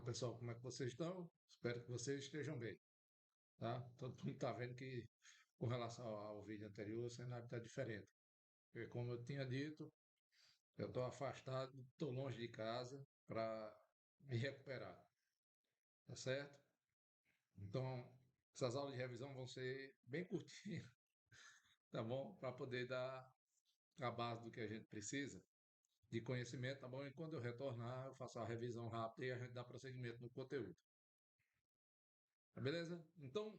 Olá pessoal, como é que vocês estão? Espero que vocês estejam bem, tá? Todo mundo está vendo que com relação ao vídeo anterior o cenário está diferente. Porque como eu tinha dito, eu estou afastado, estou longe de casa para me recuperar, tá certo? Então, essas aulas de revisão vão ser bem curtinhas, tá bom? Para poder dar a base do que a gente precisa de conhecimento, tá bom? E quando eu retornar, eu faço a revisão rápida e a gente dá prosseguimento no conteúdo. Tá beleza? Então,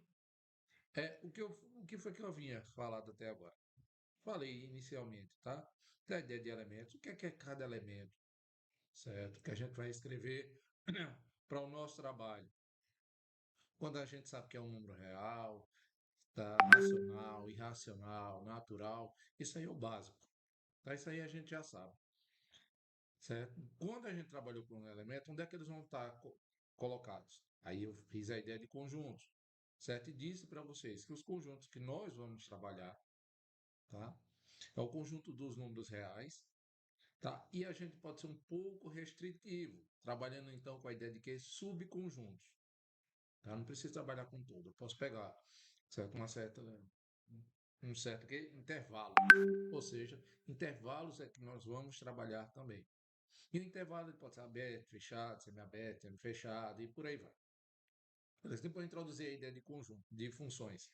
o que foi que eu havia falado até agora? Falei inicialmente, tá? Da ideia de elementos, o que é cada elemento, certo? Que a gente vai escrever para o nosso trabalho. Quando a gente sabe que é um número real, tá? Racional, irracional, natural, isso aí é o básico, tá? Isso aí a gente já sabe, certo? Quando a gente trabalhou com um elemento, onde é que eles vão estar colocados? Aí eu fiz a ideia de conjuntos, certo? E disse para vocês que os conjuntos que nós vamos trabalhar, tá? É o conjunto dos números reais, tá? E a gente pode ser um pouco restritivo, trabalhando então com a ideia de que subconjuntos, tá? Não preciso trabalhar com tudo, eu posso pegar, certo? Um certo intervalo, ou seja, intervalos é que nós vamos trabalhar também. E o intervalo ele pode ser aberto, fechado, semiaberto, semi-fechado e por aí vai. Beleza? Depois eu introduzi a ideia de conjunto, de funções.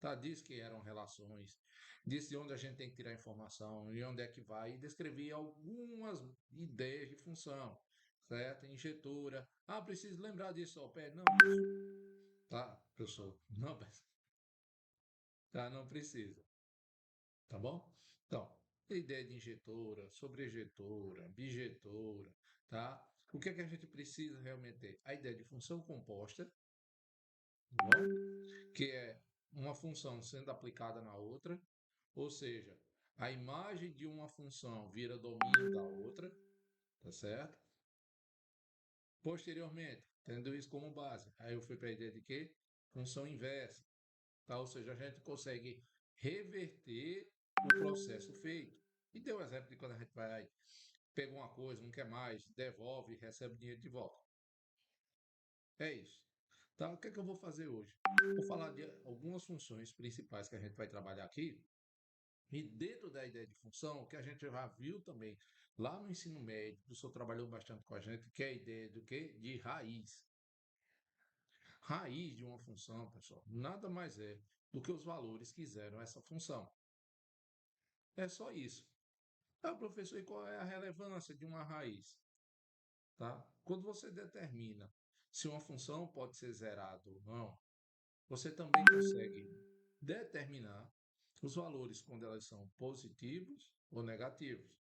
Tá? Diz que eram relações, disse de onde a gente tem que tirar informação e onde é que vai, e descrevi algumas ideias de função, certo? Injetura. Ah, preciso lembrar disso ao pé? Não, tá, professor? Não, tá, não precisa, tá bom? Então, ideia de injetora, sobrejetora, bijetora, tá? O que é que a gente precisa realmente ter? A ideia de função composta, tá bom? Que é uma função sendo aplicada na outra, ou seja, a imagem de uma função vira domínio da outra, tá certo? Posteriormente, tendo isso como base, aí eu fui para a ideia de quê? Função inversa, tá? Ou seja, a gente consegue reverter o processo feito. E deu o exemplo de quando a gente vai, pega uma coisa, não quer mais, devolve, recebe dinheiro de volta. É isso. Tá? O que é que eu vou fazer hoje? Vou falar de algumas funções principais que a gente vai trabalhar aqui. E dentro da ideia de função, o que a gente já viu também lá no ensino médio, o professor trabalhou bastante com a gente, que é a ideia do quê? De raiz. Raiz de uma função, pessoal, nada mais é do que os valores que geram essa função. É só isso. Ah, professor, e qual é a relevância de uma raiz? Tá? Quando você determina se uma função pode ser zerada ou não, você também consegue determinar os valores quando elas são positivos ou negativos.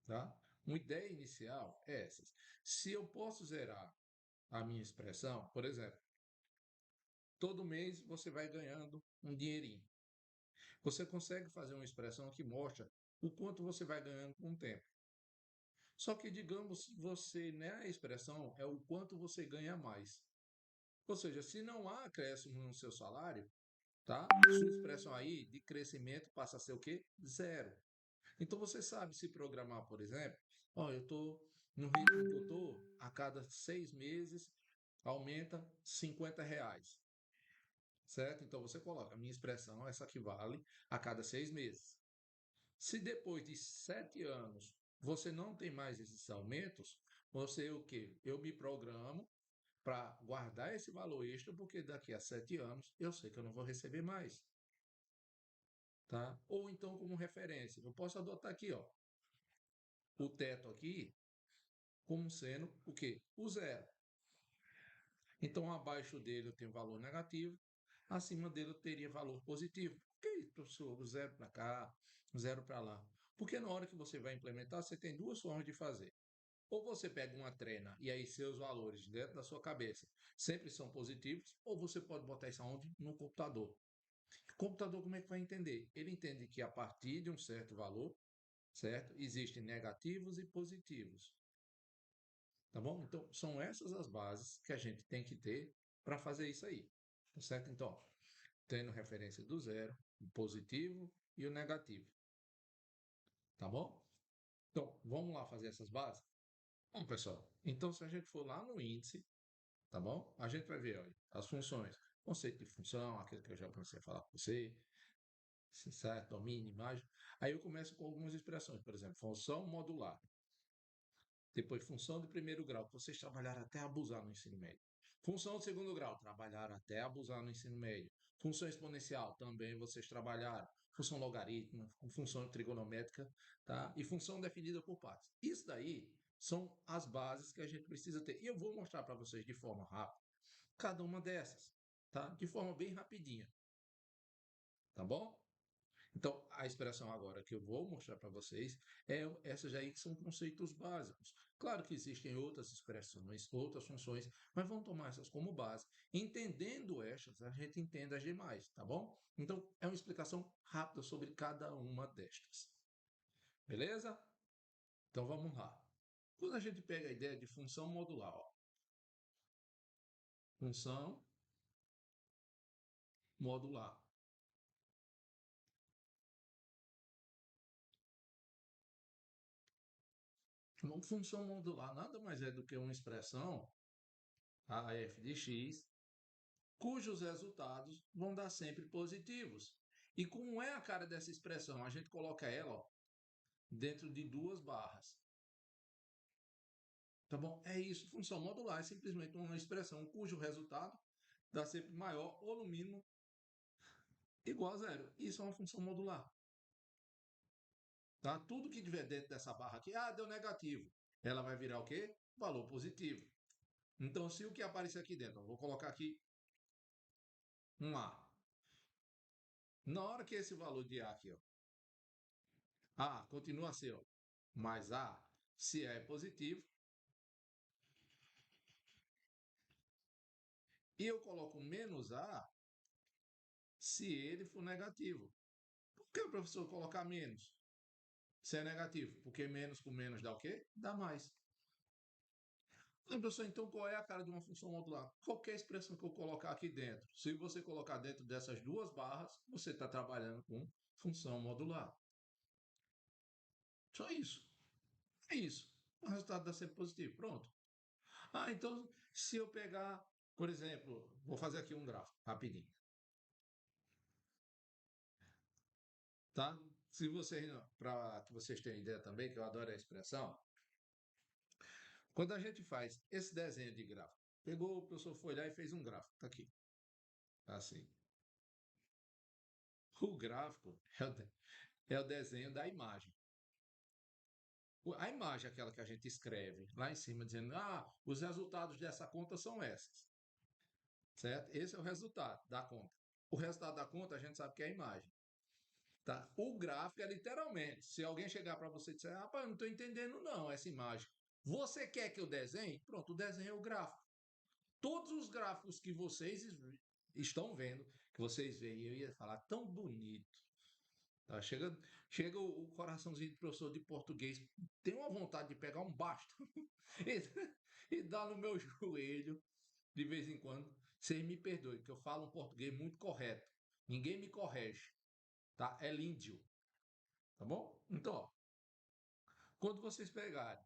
Tá? Uma ideia inicial é essa. Se eu posso zerar a minha expressão, por exemplo, todo mês você vai ganhando um dinheirinho. Você consegue fazer uma expressão que mostra o quanto você vai ganhando com o tempo. Só que, digamos, você, né, a expressão é o quanto você ganha mais. Ou seja, se não há acréscimo no seu salário, tá? Sua expressão aí de crescimento passa a ser o quê? Zero. Então você sabe se programar, por exemplo, ó, eu estou no ritmo que eu estou, a cada 6 meses aumenta R$ 50, certo? Então você coloca, a minha expressão, essa que vale a cada 6 meses. Se depois de 7 anos você não tem mais esses aumentos, você o quê? Eu me programo para guardar esse valor extra, porque daqui a 7 anos eu sei que eu não vou receber mais, tá? Ou então como referência, eu posso adotar aqui, ó, o teto aqui como sendo o quê? O zero. Então, abaixo dele eu tenho valor negativo, acima dele eu teria valor positivo. Por que isso, professor? O zero para cá, o zero para lá. Porque na hora que você vai implementar, você tem duas formas de fazer. Ou você pega uma trena e aí seus valores dentro da sua cabeça sempre são positivos, ou você pode botar isso aonde? No computador. O computador como é que vai entender? Ele entende que a partir de um certo valor, certo? Existem negativos e positivos. Tá bom? Então, são essas as bases que a gente tem que ter para fazer isso aí. Tá certo? Então, tendo referência do zero, o positivo e o negativo. Tá bom? Então, vamos lá fazer essas bases? Bom, pessoal, então se a gente for lá no índice, tá bom? A gente vai ver, olha, as funções, conceito de função, aquele que eu já comecei a falar com você, certo? Domínio, imagem. Aí eu começo com algumas expressões, por exemplo, função modular. Depois, função de primeiro grau, que vocês trabalharam até abusar no ensino médio. Função de segundo grau, trabalharam até abusar no ensino médio. Função exponencial, também vocês trabalharam. Função logarítmica, função trigonométrica, tá? E função definida por partes. Isso daí são as bases que a gente precisa ter. E eu vou mostrar para vocês de forma rápida cada uma dessas, tá? De forma bem rapidinha, tá bom? Então, a expressão agora que eu vou mostrar para vocês é essas aí que são conceitos básicos. Claro que existem outras expressões, outras funções, mas vamos tomar essas como base. Entendendo estas, a gente entende as demais, tá bom? Então, é uma explicação rápida sobre cada uma destas. Beleza? Então, vamos lá. Quando a gente pega a ideia de função modular, ó, função modular. Uma função modular nada mais é do que uma expressão, a f de x, cujos resultados vão dar sempre positivos. E como é a cara dessa expressão? A gente coloca ela ó, dentro de duas barras. Tá bom? É isso. Função modular é simplesmente uma expressão cujo resultado dá sempre maior ou no mínimo igual a zero. Isso é uma função modular. Tá? Tudo que tiver dentro dessa barra aqui, deu negativo. Ela vai virar o quê? Valor positivo. Então, se o que aparecer aqui dentro, vou colocar aqui um A. Na hora que esse valor de A aqui, ó, A continua a ser, ó, mais A, se A é positivo, e eu coloco menos A se ele for negativo. Por que o professor colocar menos se é negativo? Porque menos com menos dá o quê? Dá mais. Professor, então qual é a cara de uma função modular? Qualquer expressão que eu colocar aqui dentro, se você colocar dentro dessas duas barras, você está trabalhando com função modular. Só isso. É isso. O resultado dá sempre positivo. Pronto. Então, se eu pegar, por exemplo, vou fazer aqui um gráfico, rapidinho, tá? Se vocês, para que vocês tenham ideia também, que eu adoro a expressão, quando a gente faz esse desenho de gráfico, pegou, o professor foi lá e fez um gráfico, tá aqui, tá assim. O gráfico é o desenho da imagem. A imagem é aquela que a gente escreve lá em cima, dizendo, os resultados dessa conta são essas, certo? Esse é o resultado da conta. O resultado da conta a gente sabe que é a imagem. Tá? O gráfico é literalmente. Se alguém chegar para você e disser, rapaz, eu não estou entendendo não essa imagem. Você quer que eu desenhe? Pronto, o desenho é o gráfico. Todos os gráficos que vocês estão vendo, que vocês veem, eu ia falar tão bonito. Tá? Chega o coraçãozinho do professor de português, tem uma vontade de pegar um basto e dar no meu joelho de vez em quando. Vocês me perdoem, que eu falo um português muito correto. Ninguém me corrige, tá? É líndio, tá bom? Então, ó, quando vocês pegarem,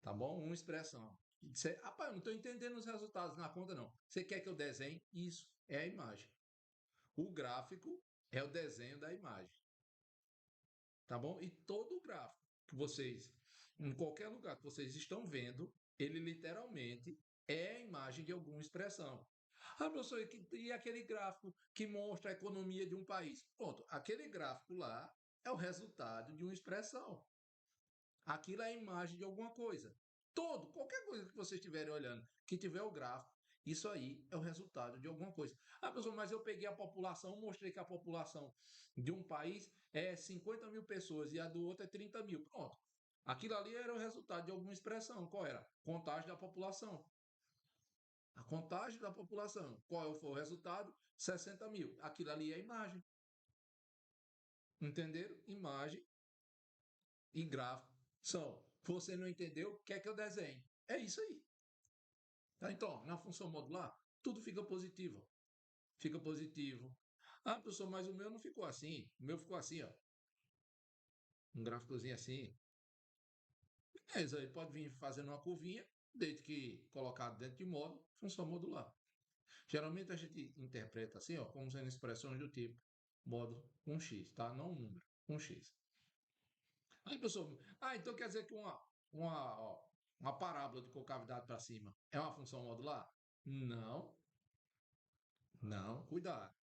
tá bom? Uma expressão. E disser, rapaz, eu não estou entendendo os resultados na conta, não. Você quer que eu desenhe? Isso é a imagem. O gráfico é o desenho da imagem, tá bom? E todo o gráfico que vocês, em qualquer lugar que vocês estão vendo, ele literalmente é a imagem de alguma expressão. Professor, e aquele gráfico que mostra a economia de um país? Pronto, aquele gráfico lá é o resultado de uma expressão. Aquilo é a imagem de alguma coisa. Qualquer coisa que vocês estiverem olhando, que tiver o gráfico, isso aí é o resultado de alguma coisa. Pessoal, mas eu peguei a população, mostrei que a população de um país é 50 mil pessoas e a do outro é 30 mil. Pronto. Aquilo ali era o resultado de alguma expressão. Qual era? Contagem da população. A contagem da população. Qual foi o resultado? 60 mil. Aquilo ali é imagem. Entenderam? Imagem e gráfico são. Você não entendeu? Quer que eu desenhe? É isso aí. Tá? Então, na função modular, tudo fica positivo. Fica positivo. Professor, mas o meu não ficou assim. O meu ficou assim, ó. Um gráficozinho assim. Beleza, ele pode vir fazendo uma curvinha, desde que colocado dentro de módulo, função modular. Geralmente a gente interpreta assim, ó, como sendo expressões do tipo módulo com x, tá? Não um número, com x. Aí, pessoal, então quer dizer que ó, uma parábola de concavidade para cima é uma função modular? Não, não, cuidado.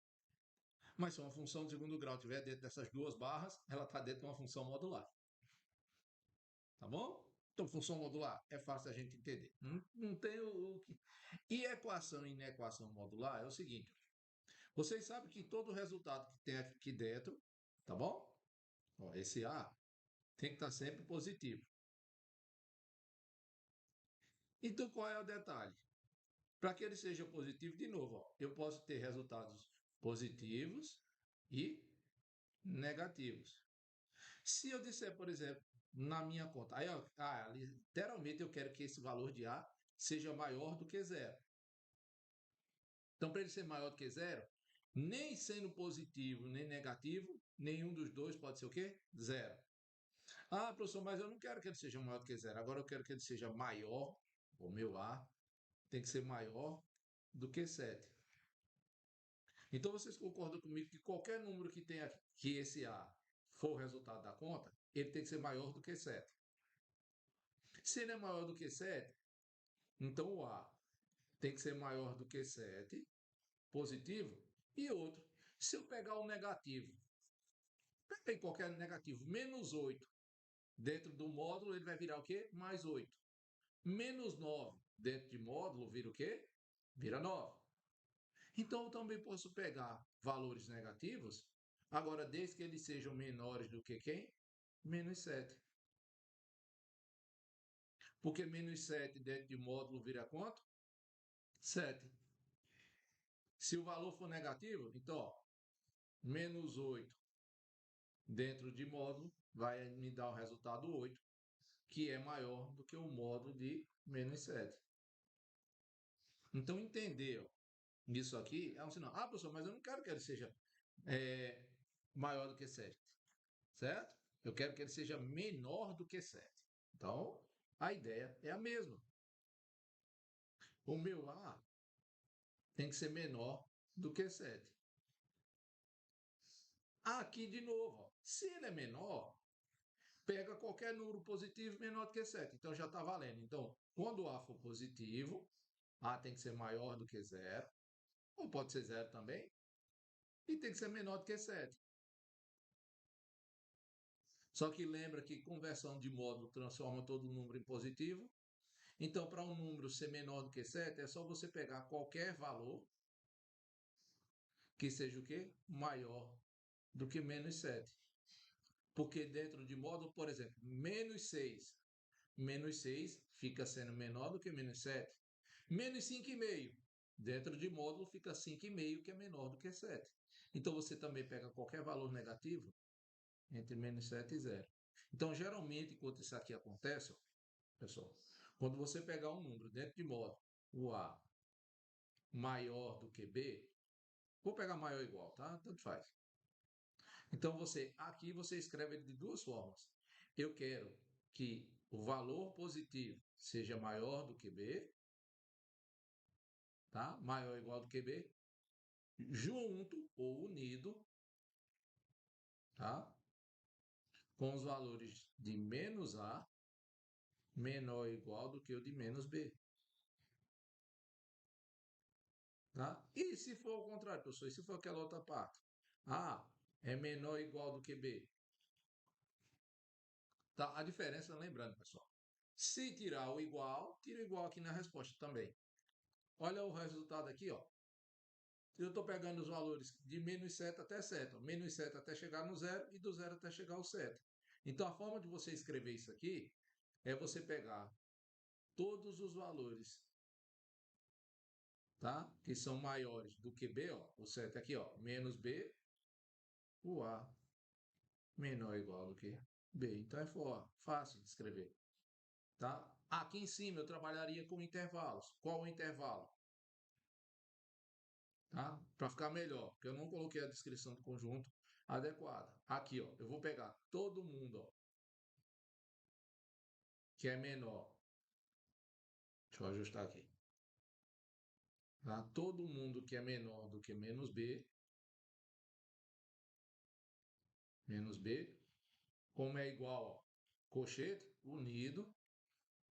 Mas se uma função de segundo grau estiver dentro dessas duas barras, ela está dentro de uma função modular. Tá bom? Então, função modular é fácil a gente entender. Não tem o que. E equação e inequação modular é o seguinte: vocês sabem que todo resultado que tem aqui dentro, tá bom? Ó, esse A tem que estar sempre positivo. Então, qual é o detalhe? Para que ele seja positivo, de novo, ó, eu posso ter resultados positivos e negativos. Se eu disser, por exemplo, na minha conta, aí, ó, literalmente eu quero que esse valor de A seja maior do que zero. Então, para ele ser maior do que zero, nem sendo positivo nem negativo, nenhum dos dois pode ser o quê? Zero. Ah, professor, mas eu não quero que ele seja maior do que zero. Agora eu quero que ele seja maior, o meu A tem que ser maior do que 7. Então vocês concordam comigo que qualquer número que tenha que esse A for o resultado da conta, ele tem que ser maior do que 7. Se ele é maior do que 7, então o A tem que ser maior do que 7, positivo, e outro. Se eu pegar o negativo, peguei qualquer negativo, menos 8 dentro do módulo, ele vai virar o quê? Mais 8. Menos 9 dentro de módulo vira o quê? Vira 9. Então eu também posso pegar valores negativos, agora desde que eles sejam menores do que quem? Menos 7. Porque menos 7 dentro de módulo vira quanto? 7. Se o valor for negativo, então, ó, menos 8 dentro de módulo vai me dar o resultado 8, que é maior do que o módulo de menos 7. Então, entender ó, isso aqui é um sinal. Ah, professor, mas eu não quero que ele seja é, maior do que 7, certo? Eu quero que ele seja menor do que 7. Então, a ideia é a mesma. O meu A tem que ser menor do que 7. Aqui, de novo, ó, se ele é menor, pega qualquer número positivo menor do que 7. Então, já está valendo. Então, quando o A for positivo, A tem que ser maior do que 0, ou pode ser 0 também, e tem que ser menor do que 7. Só que lembra que conversão de módulo transforma todo número em positivo. Então, para um número ser menor do que 7, é só você pegar qualquer valor que seja o quê? Maior do que menos 7. Porque dentro de módulo, por exemplo, menos 6 fica sendo menor do que menos 7. Menos 5,5. Dentro de módulo fica 5,5, que é menor do que 7. Então, você também pega qualquer valor negativo entre menos 7 e 0. Então, geralmente, quando isso aqui acontece, ó, pessoal, quando você pegar um número dentro de módulo, o A maior do que B, vou pegar maior ou igual, tá? Tanto faz. Então, aqui você escreve ele de duas formas. Eu quero que o valor positivo seja maior do que B, tá? Maior ou igual do que B, junto ou unido, tá? Com os valores de menos A menor ou igual do que o de menos B. Tá? E se for ao contrário, professor, e se for aquela outra parte? A é menor ou igual do que B. Tá? A diferença, lembrando, pessoal, se tirar o igual, tira o igual aqui na resposta também. Olha o resultado aqui, ó. Eu estou pegando os valores de menos 7 até 7. Ó. Menos 7 até chegar no zero e do zero até chegar ao 7. Então, a forma de você escrever isso aqui é você pegar todos os valores, tá? Que são maiores do que B, ó. O 7 aqui, ó. Menos B, o A menor ou igual do que B. Então, é fácil de escrever, tá? Aqui em cima eu trabalharia com intervalos. Qual o intervalo? Tá? Para ficar melhor, porque eu não coloquei a descrição do conjunto adequada. Aqui, ó, eu vou pegar todo mundo, ó, que é menor. Deixa eu ajustar aqui. Tá? Todo mundo que é menor do que menos B, como é igual, ó, cochete unido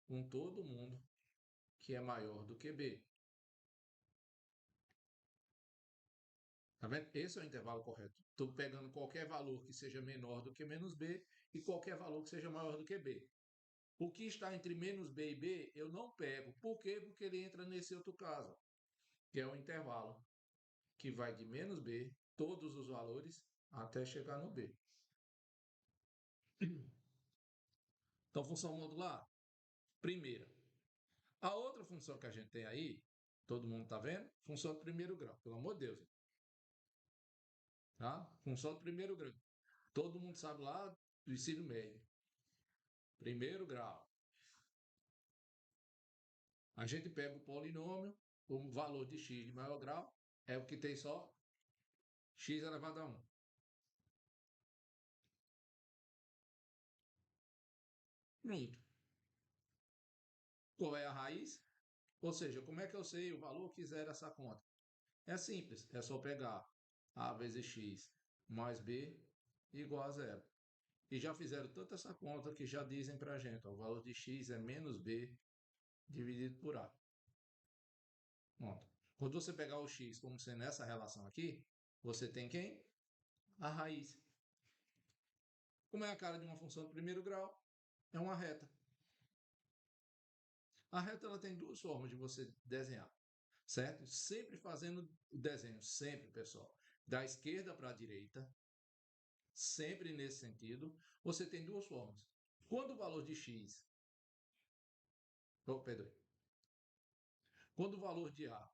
com todo mundo que é maior do que B. Tá vendo? Esse é o intervalo correto. Estou pegando qualquer valor que seja menor do que menos B e qualquer valor que seja maior do que B. O que está entre menos B e B, eu não pego. Por quê? Porque ele entra nesse outro caso, que é o intervalo, que vai de menos B, todos os valores, até chegar no B. Então, função modular, primeira. A outra função que a gente tem aí, todo mundo está vendo? Função de primeiro grau, pelo amor de Deus. Tá? Função de primeiro grau. Todo mundo sabe lá do ensino médio. Primeiro grau. A gente pega o polinômio, o valor de x de maior grau é o que tem só x elevado a 1. Pronto. Qual é a raiz? Ou seja, como é que eu sei o valor que zera essa conta? É simples, é só pegar a vezes x mais b igual a zero. E já fizeram tanta essa conta que já dizem para a gente, ó, o valor de x é menos b dividido por a. Pronto. Quando você pegar o x como sendo essa relação aqui, você tem quem? A raiz. Como é a cara de uma função de primeiro grau? É uma reta. A reta ela tem duas formas de você desenhar, certo? Sempre fazendo o desenho, sempre, pessoal. Da esquerda para a direita, sempre nesse sentido, você tem duas formas. Quando o valor de x, perdão, quando o valor de a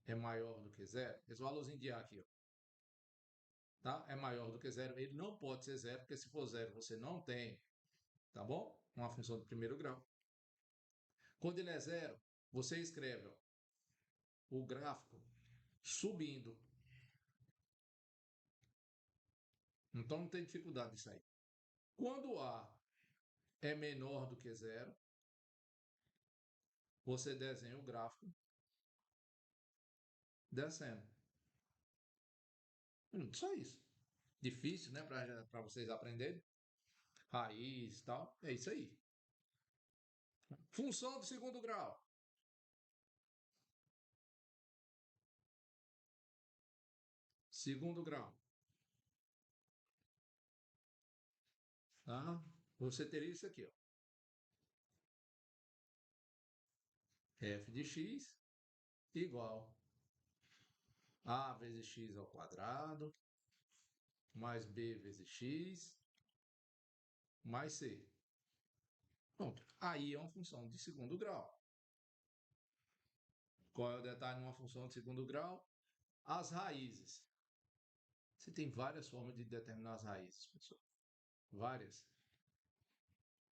é maior do que zero, esse valorzinho de a aqui, ó, tá? É maior do que zero, ele não pode ser zero, porque se for zero você não tem, tá bom? Uma função de primeiro grau. Quando ele é zero, você escreve ó, o gráfico subindo. Então não tem dificuldade disso aí. Quando a é menor do que zero, você desenha o gráfico descendo. Só isso. Difícil, né, para vocês aprenderem. Raiz e tal. É isso aí. Função de segundo grau. Segundo grau. Tá? Você teria isso aqui, ó. F de x igual a vezes x ao quadrado mais b vezes x mais c. Pronto. Aí é uma função de segundo grau. Qual é o detalhe numa função de segundo grau? As raízes. Você tem várias formas de determinar as raízes, pessoal. Várias.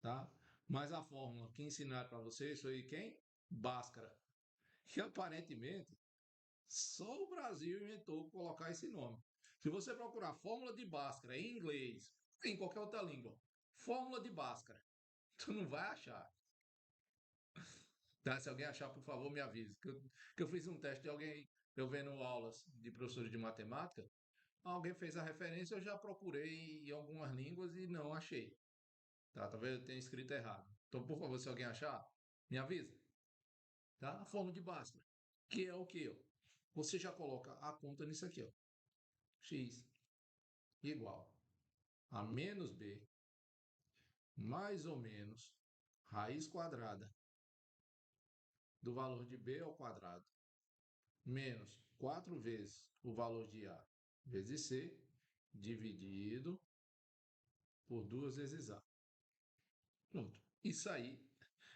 Tá? Mas a fórmula que ensinaram para vocês foi quem? Bhaskara. Que aparentemente só o Brasil inventou colocar esse nome. Se você procurar fórmula de Bhaskara em inglês, em qualquer outra língua, fórmula de Bhaskara, tu não vai achar. Tá? Se alguém achar, por favor, me avise. Que eu fiz um teste de alguém, eu vendo aulas de professores de matemática, alguém fez a referência, eu já procurei em algumas línguas e não achei. Tá? Talvez eu tenha escrito errado. Então, por favor, se alguém achar, me avisa. Tá? A fórmula de Bhaskara, que é o quê? Você já coloca a conta nisso aqui, ó. X igual a menos b mais ou menos raiz quadrada do valor de b ao quadrado menos 4 vezes o valor de a vezes c dividido por 2 vezes a. Pronto. Isso aí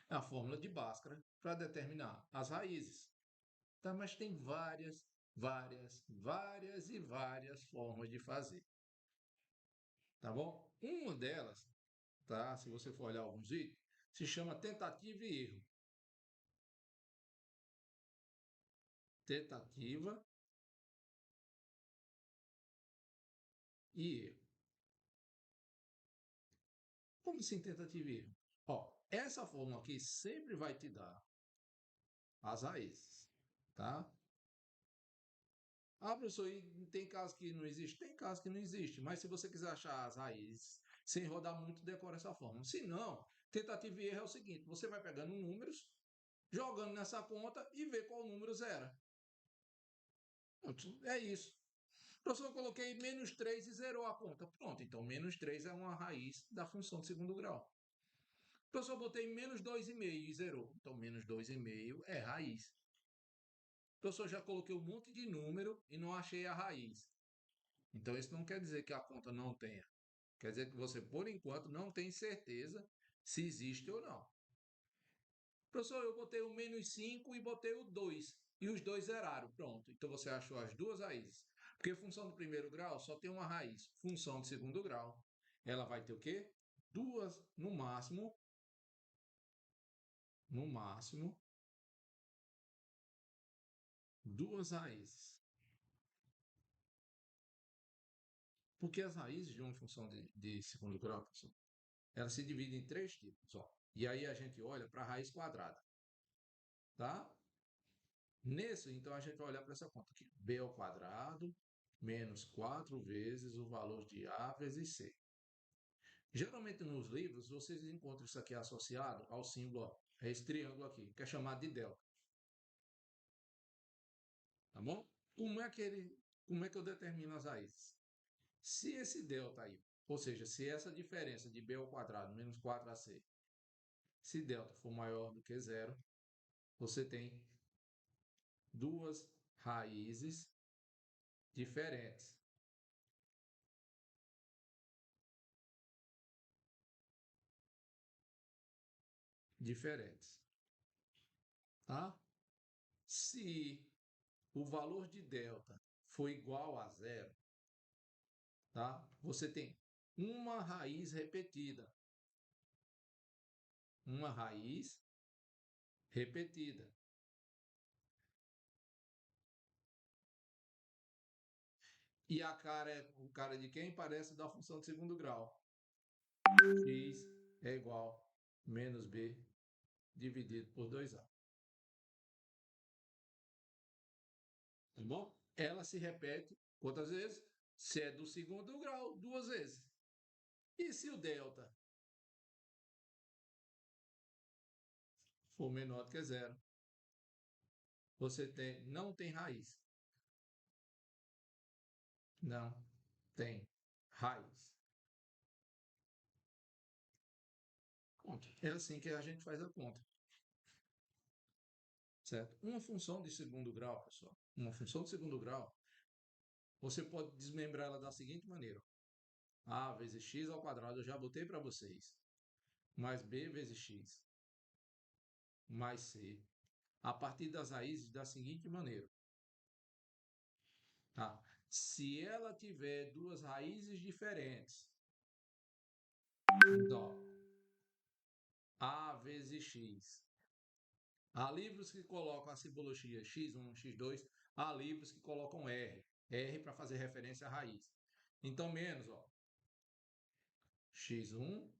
é a fórmula de Bhaskara para determinar as raízes. Tá? Mas tem várias formas de fazer. Tá bom? Uma delas, tá? Se você for olhar alguns vídeos, se chama tentativa e erro. Tentativa e erro. Como assim tentativa e erro? Ó, essa fórmula aqui sempre vai te dar as raízes, tá? Ah, professor, e tem casos que não existe? Tem casos que não existe, mas se você quiser achar as raízes sem rodar muito, decora essa fórmula. Se não, tentativa e erro é o seguinte, você vai pegando números, jogando nessa conta e vê qual número zera. Pronto, é isso. Professor, eu coloquei menos 3 e zerou a conta. Pronto, então menos 3 é uma raiz da função de segundo grau. Professor, eu botei menos 2,5 e zerou. Então menos 2,5 é raiz. Professor, já coloquei um monte de número e não achei a raiz. Então isso não quer dizer que a conta não tenha. Quer dizer que você, por enquanto, não tem certeza se existe ou não. Professor, eu botei o menos 5 e botei o 2. E os dois zeraram. Pronto. Então você achou as duas raízes. Porque função do primeiro grau só tem uma raiz. Função de segundo grau, ela vai ter o quê? Duas, no máximo, duas raízes. Porque as raízes de uma função de segundo grau, professor, ela se divide em três tipos. Ó. E aí a gente olha para a raiz quadrada. Tá? Nesse, então, a gente vai olhar para essa conta aqui. B ao quadrado menos 4 vezes o valor de A vezes C. Geralmente nos livros, vocês encontram isso aqui associado ao símbolo, ó, é esse triângulo aqui, que é chamado de delta. Tá bom? Como é que eu determino as raízes? Se esse delta aí, ou seja, se essa diferença de B ao quadrado menos 4AC, se delta for maior do que zero, você tem duas raízes diferentes. Diferentes, tá? Se o valor de delta for igual a zero, tá? Você tem uma raiz repetida. Uma raiz repetida. E a cara é o cara de quem? Parece da função de segundo grau. X é igual a menos B dividido por 2A. Tá bom? Ela se repete quantas vezes? Se é do segundo grau, duas vezes. E se o delta for menor do que zero, você não tem raiz. Não tem raiz. Ponto. É assim que a gente faz a conta. Certo? Uma função de segundo grau, pessoal, uma função de segundo grau, você pode desmembrar ela da seguinte maneira. A vezes x ao quadrado, eu já botei para vocês. Mais b vezes x, mais c. A partir das raízes da seguinte maneira. Tá? Se ela tiver duas raízes diferentes, então, a vezes x. Há livros que colocam a simbologia x1, x2, há livros que colocam R para fazer referência à raiz. Então, menos, ó, x1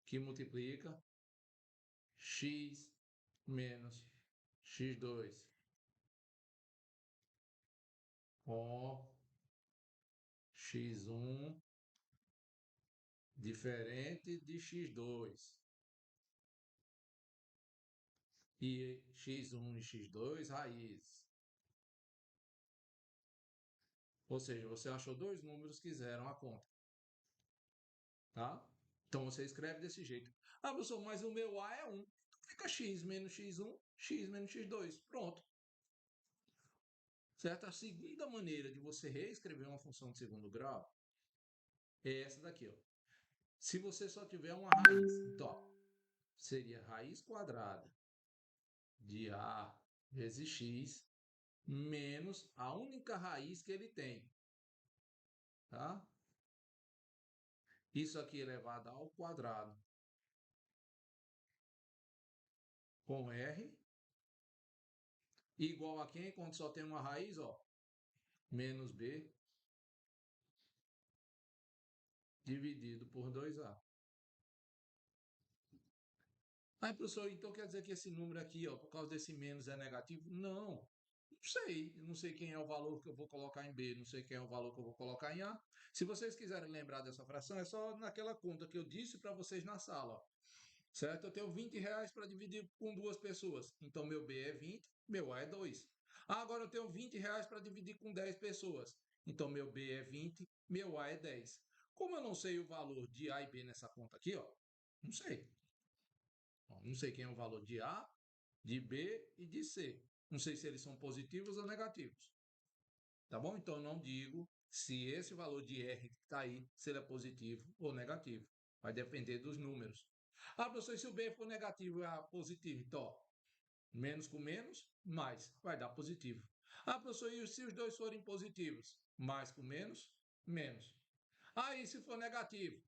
que multiplica x menos x2 com x1 diferente de x2 e x1 e x2 raízes. Ou seja, você achou dois números que zeram a conta. Tá? Então você escreve desse jeito. Ah, professor, mas o meu A é 1. Então fica x menos x1, x menos x2. Pronto. Certo? A segunda maneira de você reescrever uma função de segundo grau é essa daqui. Ó. Se você só tiver uma raiz, então, seria raiz quadrada de A vezes x menos a única raiz que ele tem. Tá? Isso aqui elevado ao quadrado com R igual a quem? Quando só tem uma raiz, ó, menos B dividido por 2A. Aí, professor, então quer dizer que esse número aqui, ó, por causa desse menos é negativo? Não. Não sei. Eu não sei quem é o valor que eu vou colocar em B, não sei quem é o valor que eu vou colocar em A. Se vocês quiserem lembrar dessa fração, é só naquela conta que eu disse para vocês na sala, ó. Certo? Eu tenho R$ 20 para dividir com duas pessoas. Então, meu B é 20, meu A é 2. Ah, agora eu tenho R$ 20 para dividir com 10 pessoas. Então, meu B é 20, meu A é 10. Como eu não sei o valor de A e B nessa conta aqui, ó, não sei. Ó, não sei quem é o valor de A, de B e de C. Não sei se eles são positivos ou negativos. Tá bom? Então, eu não digo se esse valor de R que está aí, se ele é positivo ou negativo. Vai depender dos números. Ah, professor, se o B for negativo e A positivo, então, ó, menos com menos, mais, vai dar positivo. Ah, professor, e se os dois forem positivos? Mais com menos, menos. Ah, e se for negativo?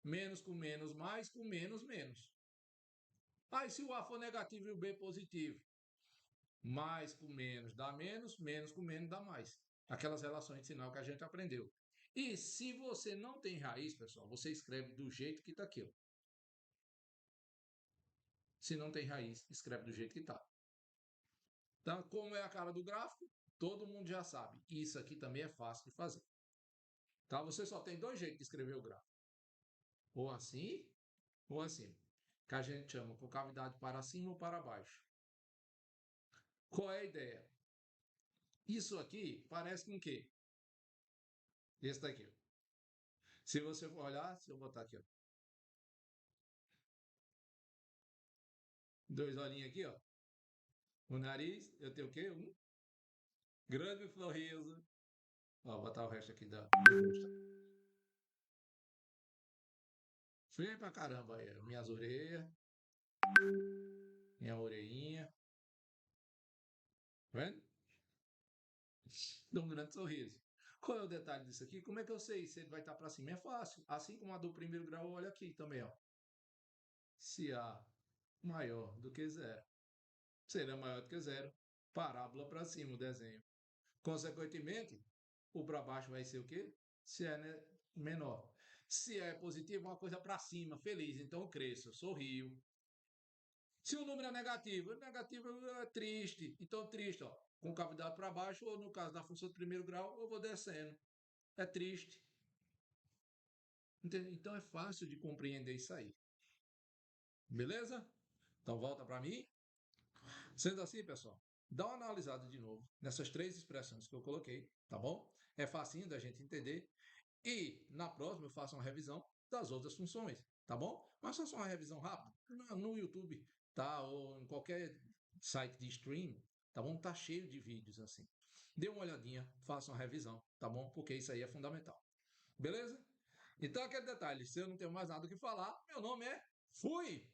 Menos com menos, mais com menos, menos. Ah, e se o A for negativo e o B positivo? Mais com menos dá menos, menos com menos dá mais. Aquelas relações de sinal que a gente aprendeu. E se você não tem raiz, pessoal, você escreve do jeito que está aqui. Ó. Se não tem raiz, escreve do jeito que está. Então, como é a cara do gráfico, todo mundo já sabe. Isso aqui também é fácil de fazer. Tá? Você só tem dois jeitos de escrever o gráfico. Ou assim, ou assim. Que a gente chama concavidade para cima ou para baixo. Qual é a ideia? Isso aqui parece com o quê? Esse daqui. Ó. Se você for olhar, se eu botar aqui, ó, dois olhinhos aqui, ó. O nariz, eu tenho o quê? Um grande sorriso. Ó, vou botar o resto aqui do rosto. Feio pra caramba aí. Minhas orelhas, minha orelhinha. Tá vendo? Dá um grande sorriso. Qual é o detalhe disso aqui? Como é que eu sei se ele vai estar para cima? É fácil. Assim como a do primeiro grau, olha aqui também, ó. Se A maior do que zero, será maior do que zero, parábola para cima o desenho. Consequentemente, o para baixo vai ser o quê? Se é menor. Se é positivo, uma coisa para cima, feliz. Então eu cresço, sorrio. Se o número é negativo é triste. Então triste, ó. Com cavidade para baixo, ou no caso da função do primeiro grau, eu vou descendo. É triste. Entende? Então é fácil de compreender isso aí. Beleza? Então volta para mim. Sendo assim, pessoal, dá uma analisada de novo nessas três expressões que eu coloquei, tá bom? É facinho da gente entender. E na próxima eu faço uma revisão das outras funções, tá bom? Mas faça uma revisão rápida no YouTube, tá? Ou em qualquer site de stream, tá bom? Tá cheio de vídeos assim. Dê uma olhadinha, faça uma revisão, tá bom? Porque isso aí é fundamental. Beleza? Então aquele detalhe, se eu não tenho mais nada o que falar, meu nome é Fui!